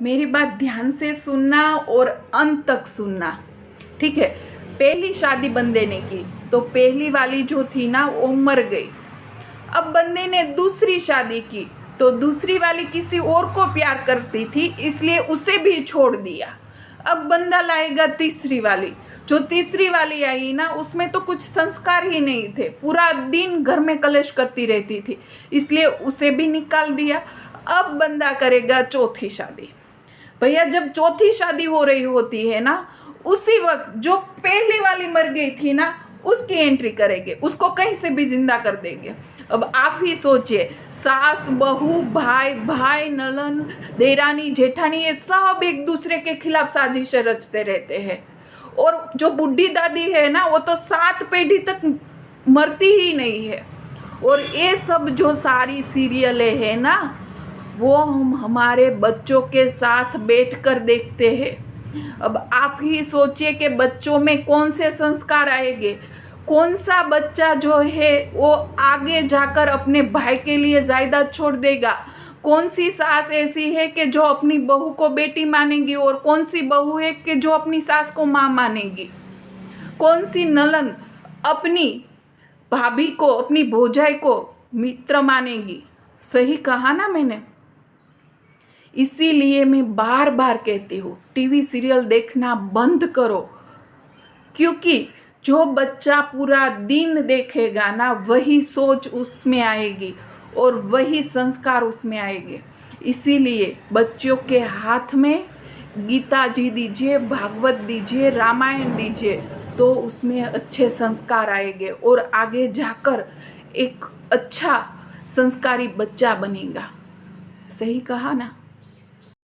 मेरी बात ध्यान से सुनना और अंत तक सुनना, ठीक है। पहली शादी बंदे ने की तो पहली वाली जो थी ना वो मर गई। अब बंदे ने दूसरी शादी की तो दूसरी वाली किसी और को प्यार करती थी, इसलिए उसे भी छोड़ दिया। अब बंदा लाएगा तीसरी वाली। जो तीसरी वाली आई ना उसमें तो कुछ संस्कार ही नहीं थे, पूरा दिन घर में कलेश करती रहती थी, इसलिए उसे भी निकाल दिया। अब बंदा करेगा चौथी शादी। भैया जब चौथी शादी हो रही होती है ना, उसी वक्त जो पहली वाली मर गई थी ना उसकी एंट्री करेंगे, उसको कहीं से भी जिंदा कर देंगे। अब आप ही सोचिए, सास बहू भाई भाई नलन देरानी जेठानी ये सब एक दूसरे के खिलाफ साजिशें रचते रहते हैं। और जो बुढ़ी दादी है ना वो तो 7 पीढ़ी तक मरती ही नहीं है। और ये सब जो सारी सीरियलें हैं ना वो हम हमारे बच्चों के साथ बैठकर देखते हैं। अब आप ही सोचिए कि बच्चों में कौन से संस्कार आएंगे। कौन सा बच्चा जो है वो आगे जाकर अपने भाई के लिए जायदाद छोड़ देगा। कौन सी सास ऐसी है कि जो अपनी बहू को बेटी मानेगी और कौन सी बहू है कि जो अपनी सास को माँ मानेगी। कौन सी नलन अपनी भाभी को अपनी भौजाई को मित्र मानेगी। सही कहा ना मैंने। इसीलिए मैं बार बार कहती हूँ टीवी सीरियल देखना बंद करो, क्योंकि जो बच्चा पूरा दिन देखेगा ना वही सोच उसमें आएगी और वही संस्कार उसमें आएंगे। इसीलिए बच्चों के हाथ में गीता जी दीजिए, भागवत दीजिए, रामायण दीजिए, तो उसमें अच्छे संस्कार आएंगे और आगे जाकर एक अच्छा संस्कारी बच्चा बनेगा। सही कहा ना।